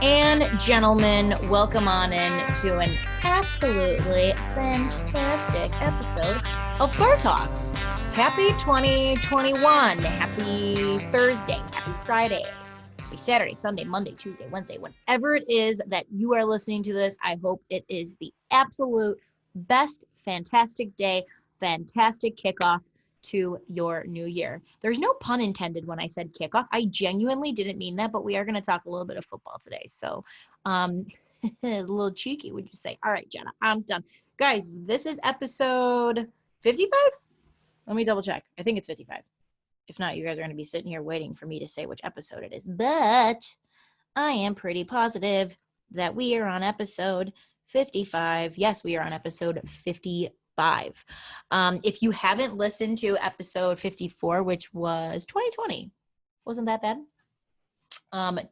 and gentlemen, welcome on in to an absolutely fantastic episode of Flirt Talk. Happy 2021. Happy Thursday. Happy Friday. Happy Saturday, Sunday, Monday, Tuesday, Wednesday, whenever it is that you are listening to this. I hope it is the absolute best, fantastic day, fantastic kickoff to your new year. There's no pun intended when I said kickoff. I genuinely didn't mean that, but we are going to talk a little bit of football today. So, a little cheeky, would you say? All right, Jenna, I'm done. Guys, this is episode 55? Let me double check. I think it's 55. If not, you guys are going to be sitting here waiting for me to say which episode it is. But I am pretty positive that we are on episode 55. Yes, we are on episode 55. If you haven't listened to episode 54, which was 2020, wasn't that bad?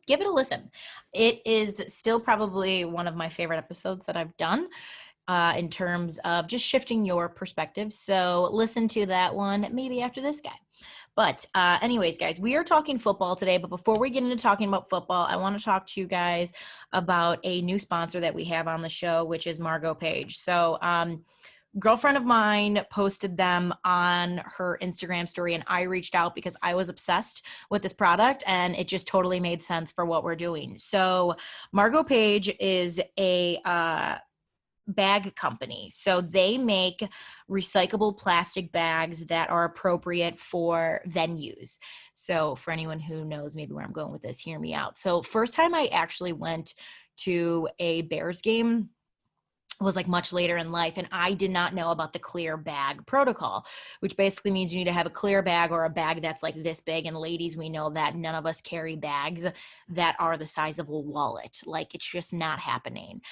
Give it a listen. It is still probably one of my favorite episodes that I've done in terms of just shifting your perspective. So listen to that one maybe after this guy. But anyways, guys, we are talking football today. But before we get into talking about football, I want to talk to you guys about a new sponsor that we have on the show, which is Margot Page. So girlfriend of mine posted them on her Instagram story, and I reached out because I was obsessed with this product and it just totally made sense for what we're doing. So Margot Page is a bag company. So they make recyclable plastic bags that are appropriate for venues. So for anyone who knows maybe where I'm going with this, hear me out. So first time I actually went to a Bears game was like much later in life, and I did not know about the clear bag protocol, which basically means you need to have a clear bag or a bag that's like this big. And ladies, we know that none of us carry bags that are the size of a wallet. Like, it's just not happening.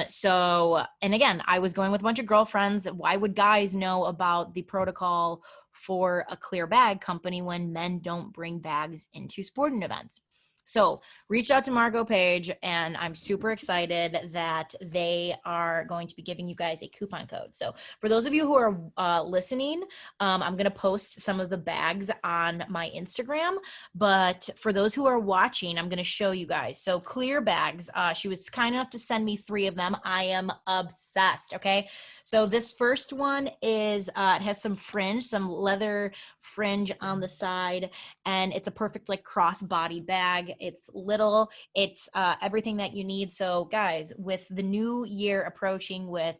So, and again, I was going with a bunch of girlfriends. Why would guys know about the protocol for a clear bag company when men don't bring bags into sporting events? So reached out to Margot Page, and I'm super excited that they are going to be giving you guys a coupon code. So for those of you who are listening, I'm going to post some of the bags on my Instagram. But for those who are watching, I'm going to show you guys. So clear bags. She was kind enough to send me 3 of them. I am obsessed. Okay. So this first one is, it has some fringe, some leather fringe on the side, and it's a perfect like cross-body bag. It's little, it's everything that you need. So guys, with the new year approaching, with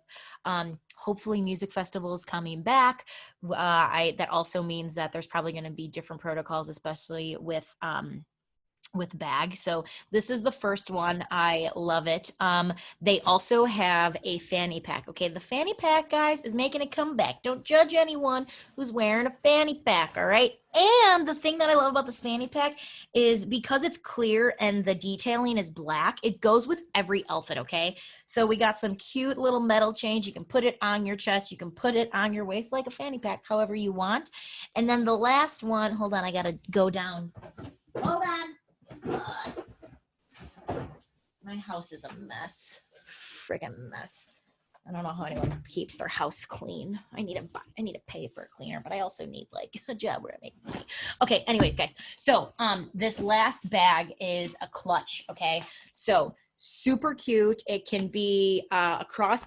hopefully music festivals coming back, that also means that there's probably going to be different protocols, especially with bag. So this is the first one. I love it. They also have a fanny pack. Okay, the fanny pack, guys, is making a comeback. Don't judge anyone who's wearing a fanny pack, all right? And the thing that I love about this fanny pack is because it's clear and the detailing is black, it goes with every outfit, okay? So we got some cute little metal chains. You can put it on your chest. You can put it on your waist like a fanny pack, however you want. And then the last one, hold on, I got to go down. Hold on. My house is a mess. Friggin' mess. I don't know how anyone keeps their house clean. I need to pay for a cleaner, but I also need like a job where I make money. Okay, anyways, guys. So this last bag is a clutch, okay? So super cute. It can be a cross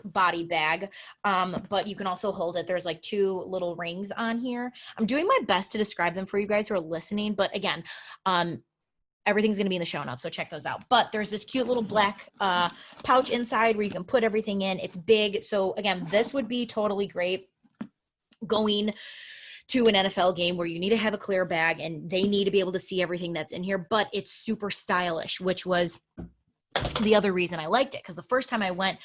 body bag, but you can also hold it. There's like 2 little rings on here. I'm doing my best to describe them for you guys who are listening, but again, everything's going to be in the show notes, so check those out. But there's this cute little black pouch inside where you can put everything in. It's big. So again, this would be totally great going to an NFL game where you need to have a clear bag and they need to be able to see everything that's in here, but it's super stylish, which was the other reason I liked it. Because the first time I went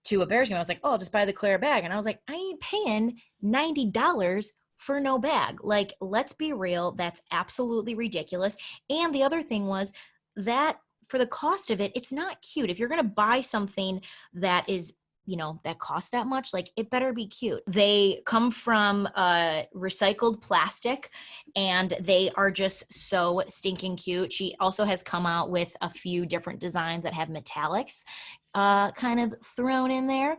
to a Bears game, I was like, oh, I'll just buy the clear bag. And I was like, I ain't paying $90 for no bag. Like, let's be real. That's absolutely ridiculous. And the other thing was that for the cost of it, it's not cute. If you're going to buy something that is, that costs that much, like, it better be cute. They come from recycled plastic, and they are just so stinking cute. She also has come out with a few different designs that have metallics kind of thrown in there.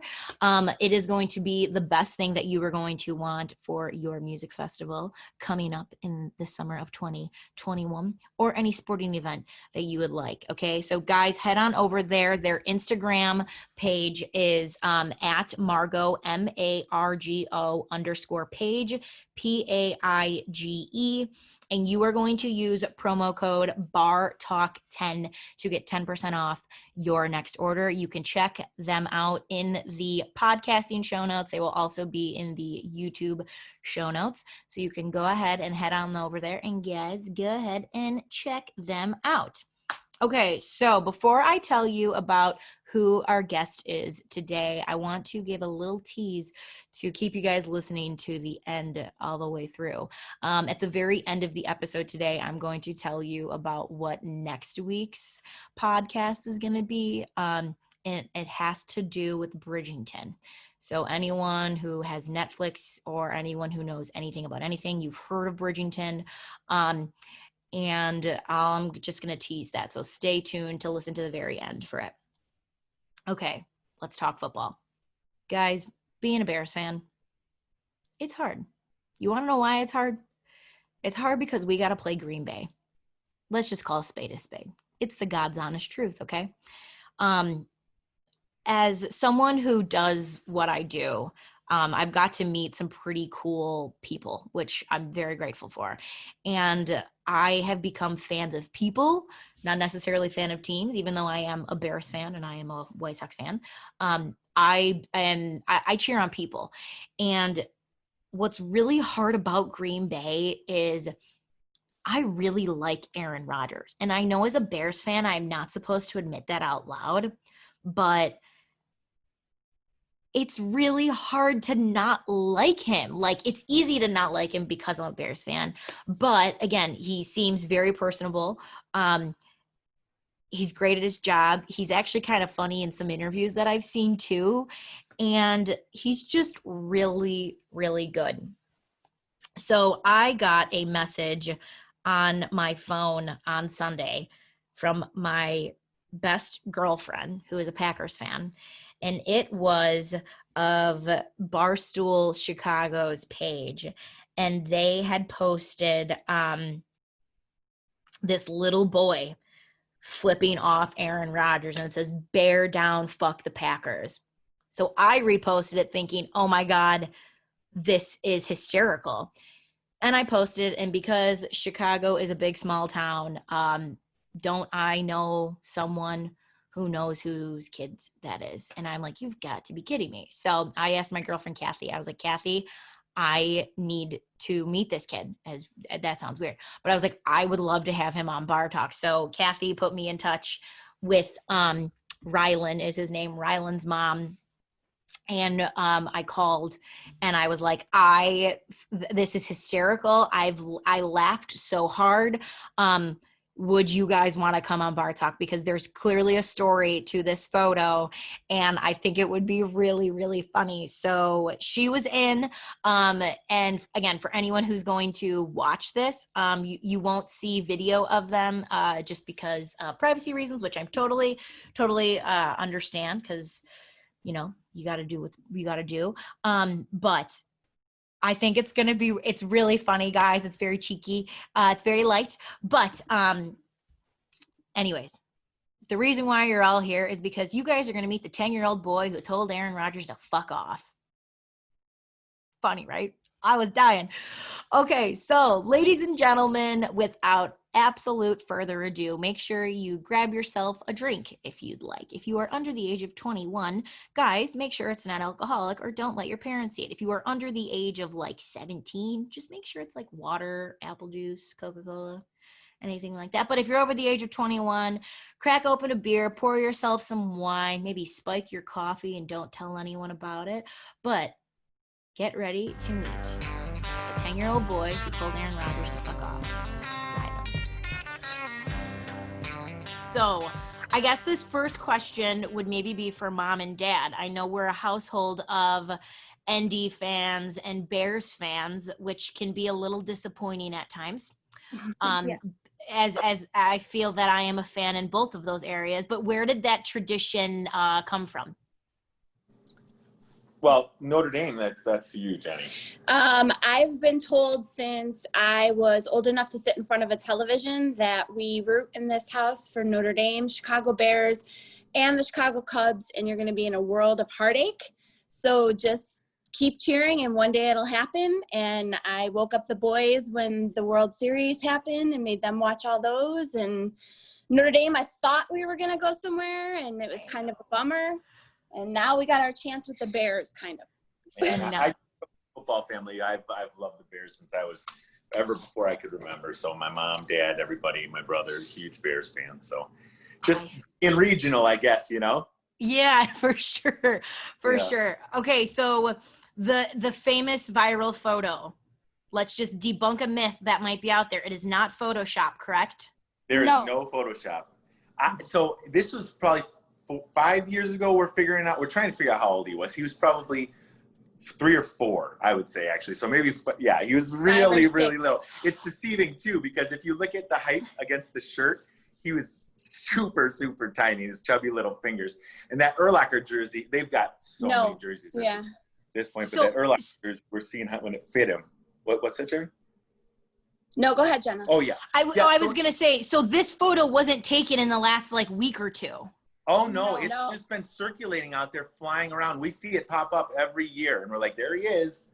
It is going to be the best thing that you are going to want for your music festival coming up in the summer of 2021, or any sporting event that you would like. Okay, so guys, head on over there. Their Instagram page is at Margo, MARGO _page, PAIGE, and you are going to use promo code BARTALK10 to get 10% off your next order. You can check them out in the podcasting show notes. They will also be in the YouTube show notes. So you can go ahead and head on over there, and guys, go ahead and check them out. Okay, so before I tell you about who our guest is today, I want to give a little tease to keep you guys listening to the end all the way through. At the very end of the episode today, I'm going to tell you about what next week's podcast is going to be, and it has to do with Bridgerton. So anyone who has Netflix or anyone who knows anything about anything, you've heard of Bridgerton. And I'm just going to tease that. So stay tuned to listen to the very end for it. Okay, let's talk football. Guys, being a Bears fan, it's hard. You want to know why it's hard? It's hard because we got to play Green Bay. Let's just call a spade a spade. It's the God's honest truth, okay? As someone who does what I do, I've got to meet some pretty cool people, which I'm very grateful for. And I have become fans of people, not necessarily fan of teams, even though I am a Bears fan and I am a White Sox fan. I cheer on people. And what's really hard about Green Bay is I really like Aaron Rodgers. And I know as a Bears fan, I'm not supposed to admit that out loud, but it's really hard to not like him. Like, it's easy to not like him because I'm a Bears fan. But again, he seems very personable. He's great at his job. He's actually kind of funny in some interviews that I've seen too. And he's just really, really good. So I got a message on my phone on Sunday from my best girlfriend, who is a Packers fan. And it was of Barstool Chicago's page. And they had posted this little boy flipping off Aaron Rodgers. And it says, "Bear down, fuck the Packers." So I reposted it thinking, oh my God, this is hysterical. And I posted, and because Chicago is a big, small town, don't I know someone who knows whose kids that is? And I'm like, you've got to be kidding me. So I asked my girlfriend, Kathy, I was like, Kathy, I need to meet this kid. As that sounds weird, but I was like, I would love to have him on Bar Talk. So Kathy put me in touch with Rylan is his name, Rylan's mom. And I called and I was like, this is hysterical. I laughed so hard. Would you guys want to come on Bar Talk? Because there's clearly a story to this photo and I think it would be really, really funny. So she was in, and again, for anyone who's going to watch this, you won't see video of them just because privacy reasons, which I'm totally understand, because you know, you got to do what you got to do. But I think it's really funny, guys. It's very cheeky. It's very light. But anyways, the reason why you're all here is because you guys are going to meet the 10-year-old boy who told Aaron Rodgers to fuck off. Funny, right? I was dying. Okay, so ladies and gentlemen, without absolute further ado, make sure you grab yourself a drink if you'd like. If you are under the age of 21, guys, make sure it's not alcoholic or don't let your parents see it. If you are under the age of like 17, just make sure it's like water, apple juice, Coca-Cola, anything like that. But if you're over the age of 21, crack open a beer, pour yourself some wine, maybe spike your coffee and don't tell anyone about it. But get ready to meet the 10-year-old boy who told Aaron Rodgers to fuck off. So I guess this first question would maybe be for mom and dad. I know we're a household of ND fans and Bears fans, which can be a little disappointing at times. As I feel that I am a fan in both of those areas, but where did that tradition come from? Well, Notre Dame, that's you, Jenny. I've been told since I was old enough to sit in front of a television that we root in this house for Notre Dame, Chicago Bears, and the Chicago Cubs, and you're going to be in a world of heartache. So just keep cheering, and one day it'll happen. And I woke up the boys when the World Series happened and made them watch all those. And Notre Dame, I thought we were going to go somewhere, and it was kind of a bummer. And now we got our chance with the Bears, kind of. And I football family. I've loved the Bears since I was ever before I could remember. So my mom, dad, everybody, my brother, huge Bears fan. So just in regional, I guess, you know. Yeah, for sure, sure. Okay, so the famous viral photo. Let's just debunk a myth that might be out there. It is not Photoshop, correct? There is no Photoshop. So this was probably 5 years ago. We're trying to figure out how old he was. He was probably 3 or 4, I would say, actually. So maybe, he was really little. It's deceiving too, because if you look at the height against the shirt, he was super, super tiny, his chubby little fingers. And that Urlacher jersey, they've got so many jerseys at this point, but that Urlacher jersey, we're seeing how, when it fit him. What's that, Jerry? No, go ahead, Jenna. Oh, yeah. I was going to say, so this photo wasn't taken in the last week or two. Oh, no, it's just been circulating out there, flying around. We see it pop up every year, and we're like, there he is.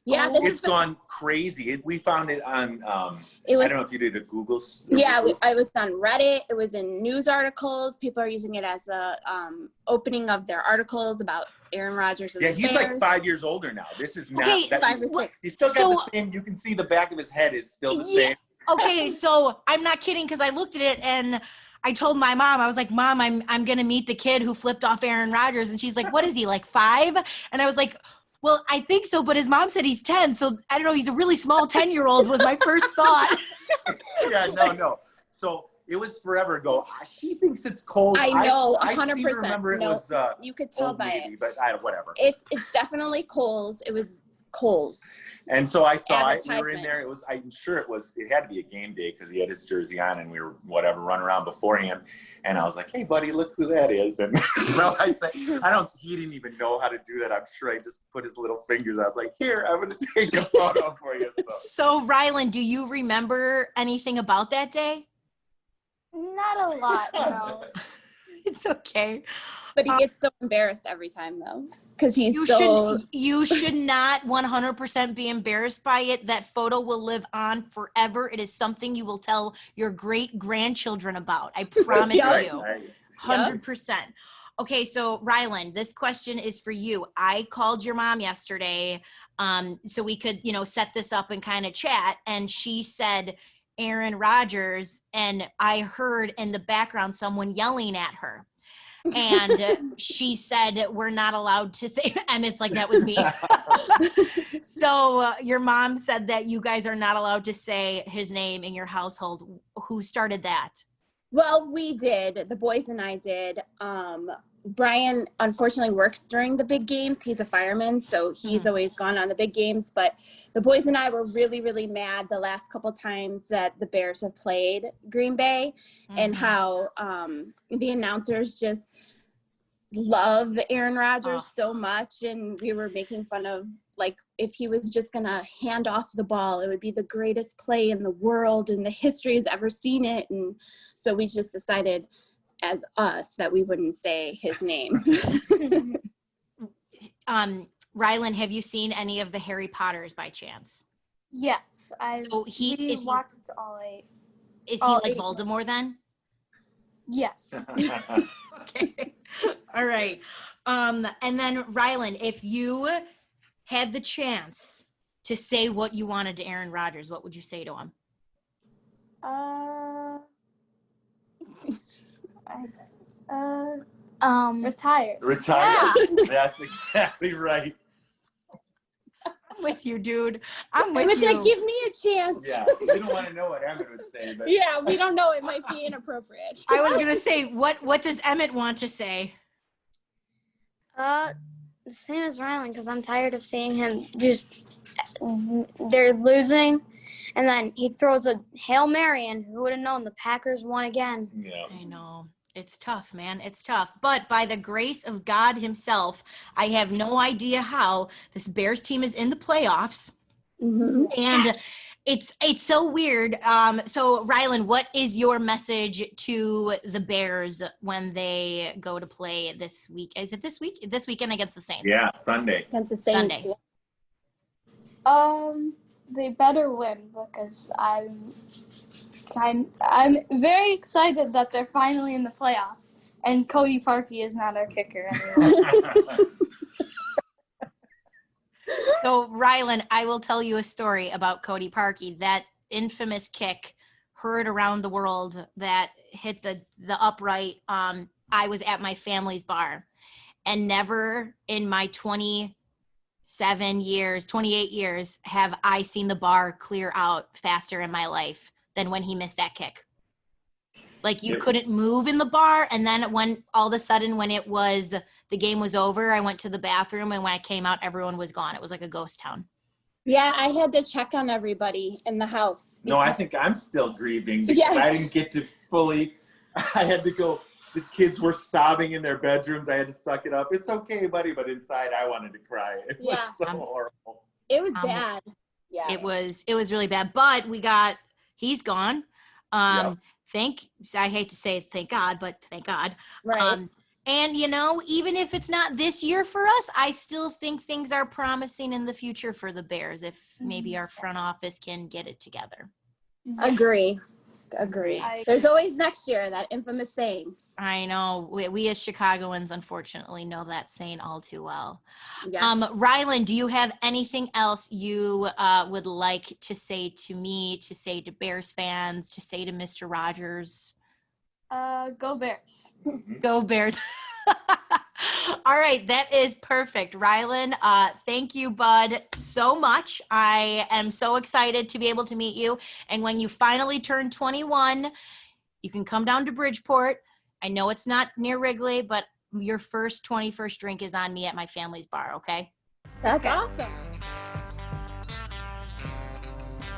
Yeah, it's gone crazy. We found it on, I don't know if you did a Google. I was on Reddit. It was in news articles. People are using it as the opening of their articles about Aaron Rodgers. And he's like 5 years older now. This is not 5 or 6. He's still got the same. You can see the back of his head is still the same. Okay, so I'm not kidding, because I looked at it and I told my mom, I was like, Mom, I'm going to meet the kid who flipped off Aaron Rodgers. And she's like, what is he, 5? And I was like, well, I think so, but his mom said he's 10. So I don't know. He's a really small 10-year-old was my first thought. No. So it was forever ago. She thinks it's Coles. I know, 100%. I seem to remember it was you could tell by maybe, it. But whatever. It's definitely Coles. It was Coles. And so I saw it. We were in there. I'm sure it had to be a game day because he had his jersey on and we were running around beforehand. And I was like, hey, buddy, look who that is. And so I'd say, he didn't even know how to do that. I'm sure I just put his little fingers. I was like, here, I'm going to take a photo for you. So Rylan, do you remember anything about that day? Not a lot, no. It's okay. But he gets so embarrassed every time, though, because You should not 100% be embarrassed by it. That photo will live on forever. It is something you will tell your great-grandchildren about. I promise you. 100%. Okay, so Rylan, this question is for you. I called your mom yesterday so we could, set this up and kind of chat, and she said Aaron Rodgers, and I heard in the background someone yelling at her. And she said, we're not allowed to say, and it's like, that was me. So your mom said that you guys are not allowed to say his name in your household. Who started that? Well, we did. The boys and I did. Brian, unfortunately, works during the big games. He's a fireman, so he's always gone on the big games. But the boys and I were really, really mad the last couple times that the Bears have played Green Bay and how the announcers just love Aaron Rodgers so much. And we were making fun of, if he was just going to hand off the ball, it would be the greatest play in the world and the history has ever seen it. And so we just decided as us that we wouldn't say his name. Rylan, have you seen any of the Harry Potters by chance? Yes, we watched all 8. Is he like Voldemort then? Yes. Okay. All right. And then Rylan, if you had the chance to say what you wanted to Aaron Rodgers, what would you say to him? Retire. Retire. Yeah. That's exactly right. I'm with you, dude. I'm with you. It's like, give me a chance. Yeah, we don't want to know what Emmett would say. But yeah, we don't know. It might be inappropriate. I was going to say, what does Emmett want to say? the same as Rylan, because I'm tired of seeing him they're losing, and then he throws a Hail Mary, and who would have known the Packers won again? Yeah. I know. It's tough, man. It's tough. But by the grace of God himself, I have no idea how this Bears team is in the playoffs. Mm-hmm. And it's so weird. So Rylan, what is your message to the Bears when they go to play this week? Is it this week? This weekend against the Saints? Yeah, Sunday. Against the Saints. Sunday. They better win because I'm very excited that they're finally in the playoffs, and Cody Parkey is not our kicker anymore. So Rylan, I will tell you a story about Cody Parkey. That infamous kick heard around the world that hit the upright. I was at my family's bar, and never in my 28 years have I seen the bar clear out faster in my life than when he missed that kick. Like you couldn't move in the bar. And then when all of a sudden, when the game was over, I went to the bathroom, and when I came out, everyone was gone. It was like a ghost town. Yeah, I had to check on everybody in the house. No, I think I'm still grieving because I didn't get to fully. I had to go. The kids were sobbing in their bedrooms. I had to suck it up. It's okay, buddy, but inside I wanted to cry. It was so horrible. It was bad. Yeah, It was really bad. But he's gone. I hate to say thank God, but thank God. Right. And, even if it's not this year for us, I still think things are promising in the future for the Bears if maybe our front office can get it together. Agree. I There's always next year, that infamous saying. I know. We as Chicagoans, unfortunately, know that saying all too well. Yes. Rylan, do you have anything else you would like to say to me, to say to Bears fans, to say to Mr. Rodgers? Go Bears. Go Bears. All right, that is perfect. Rylan, thank you, bud, so much. I am so excited to be able to meet you. And when you finally turn 21, you can come down to Bridgeport. I know it's not near Wrigley, but your first 21st drink is on me at my family's bar, okay? That's awesome.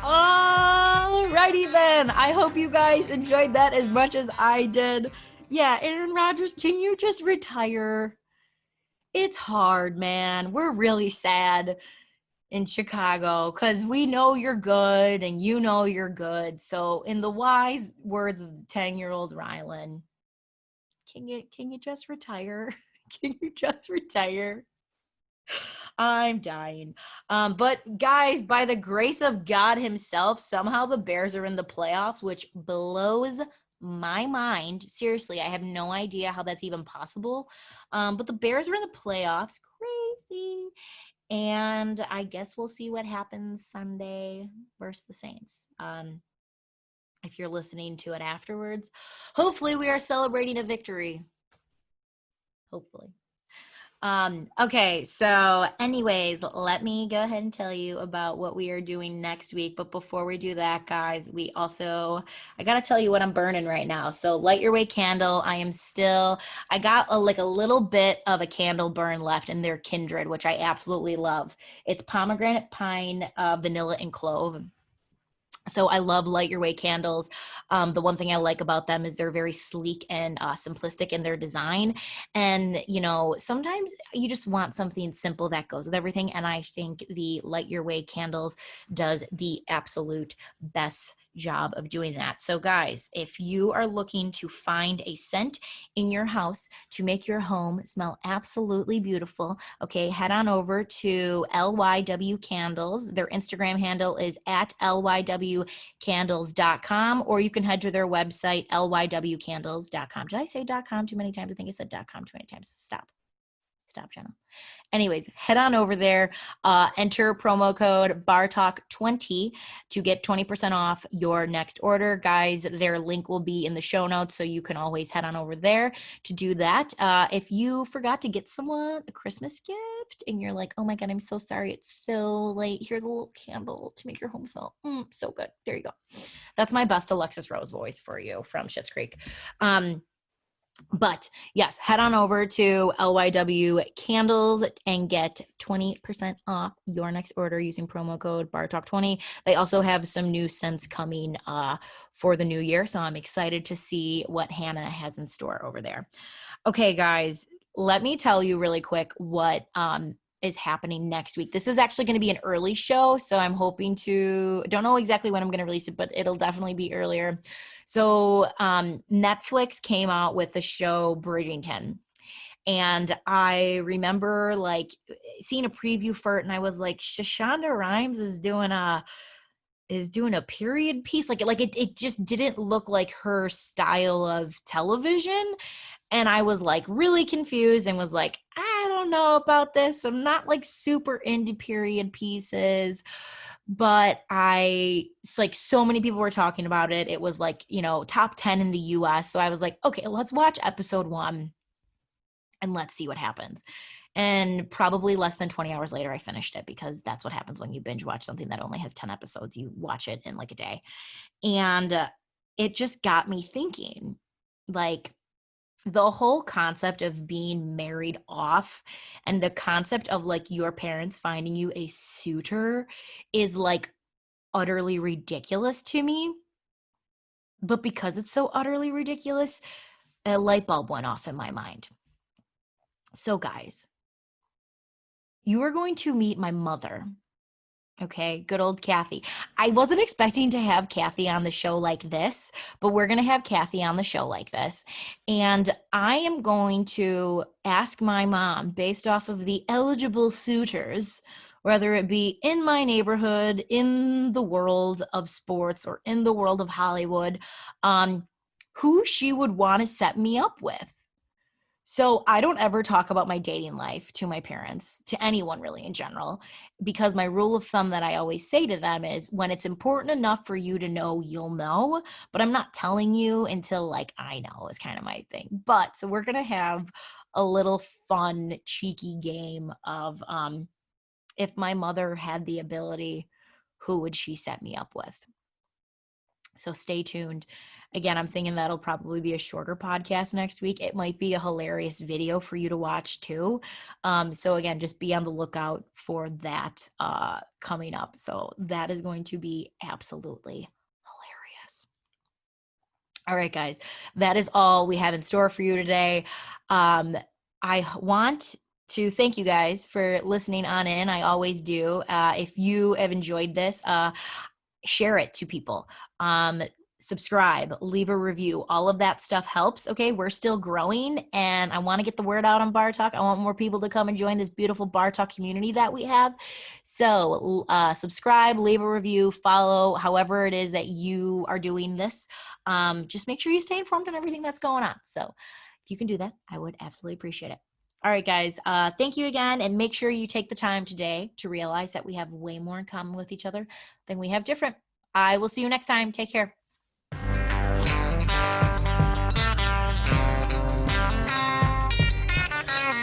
All righty then. I hope you guys enjoyed that as much as I did. Yeah, Aaron Rodgers, can you just retire? It's hard, man. We're really sad in Chicago because we know you're good and you know you're good. So in the wise words of the 10-year-old Rylan, can you just retire? Can you just retire? I'm dying. But guys, by the grace of God himself, somehow the Bears are in the playoffs, which blows my mind. Seriously, I have no idea how that's even possible. But the Bears are in the playoffs. Crazy. And I guess we'll see what happens Sunday versus the Saints. If you're listening to it afterwards, hopefully we are celebrating a victory. Hopefully. Okay, so anyways, let me go ahead and tell you about what we are doing next week. But before we do that, guys, I got to tell you what I'm burning right now. So Light Your Way candle. I got a little bit of a candle burn left in their Kindred, which I absolutely love. It's pomegranate, pine, vanilla, and clove. So I love Light Your Way candles. The one thing I like about them is they're very sleek and simplistic in their design. And, sometimes you just want something simple that goes with everything. And I think the Light Your Way candles does the absolute best job of doing that. So guys, if you are looking to find a scent in your house to make your home smell absolutely beautiful, okay, head on over to LYW Candles. Their Instagram handle is at lywcandles.com, or you can head to their website, lywcandles.com. Did I say .com too many times? I think I said .com too many times. Stop, Jenna. Anyways, head on over there, enter promo code BARTALK20 to get 20% off your next order. Guys, their link will be in the show notes, so you can always head on over there to do that. If you forgot to get someone a Christmas gift and you're like, oh my God, I'm so sorry, it's so late. Here's a little candle to make your home smell so good. There you go. That's my best Alexis Rose voice for you from Schitt's Creek. But yes, head on over to LYW Candles and get 20% off your next order using promo code BarTalk20. They also have some new scents coming for the new year, so I'm excited to see what Hannah has in store over there. Okay, guys, let me tell you really quick what is happening next week. This is actually going to be an early show, so I'm hoping don't know exactly when I'm going to release it, but it'll definitely be earlier. So Netflix came out with the show Bridgerton, and I remember like seeing a preview for it, and I was like, Shonda Rhimes is doing a period piece. Like it just didn't look like her style of television. And I was like really confused and was like, I don't know about this. I'm not like super into period pieces, but so many people were talking about it. It was like, top 10 in the US. So I was like, okay, let's watch episode 1 and let's see what happens. And probably less than 20 hours later, I finished it, because that's what happens when you binge watch something that only has 10 episodes. You watch it in like a day. And it just got me thinking, like, the whole concept of being married off and the concept of like your parents finding you a suitor is like utterly ridiculous to me. But because it's so utterly ridiculous, a light bulb went off in my mind. So guys, you are going to meet my mother. Okay, good old Kathy. I wasn't expecting to have Kathy on the show like this, but we're going to have Kathy on the show like this. And I am going to ask my mom, based off of the eligible suitors, whether it be in my neighborhood, in the world of sports, or in the world of Hollywood, who she would want to set me up with. So I don't ever talk about my dating life to my parents, to anyone really in general, because my rule of thumb that I always say to them is, when it's important enough for you to know, you'll know, but I'm not telling you until like I know, is kind of my thing. But so we're going to have a little fun, cheeky game of if my mother had the ability, who would she set me up with? So stay tuned. Again, I'm thinking that'll probably be a shorter podcast next week. It might be a hilarious video for you to watch too. So again, just be on the lookout for that coming up. So that is going to be absolutely hilarious. All right, guys, that is all we have in store for you today. I want to thank you guys for listening on in. I always do. If you have enjoyed this, share it to people. Subscribe, leave a review. All of that stuff helps. Okay, we're still growing, and I want to get the word out on Bar Talk. I want more people to come and join this beautiful Bar Talk community that we have. So subscribe, leave a review, follow, however it is that you are doing this. Just make sure you stay informed on everything that's going on. So if you can do that, I would absolutely appreciate it. All right, guys, thank you again, and make sure you take the time today to realize that we have way more in common with each other than we have different. I will see you next time. Take care.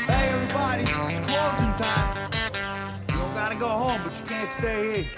Hey everybody, it's closing time. You don't gotta go home, but you can't stay here.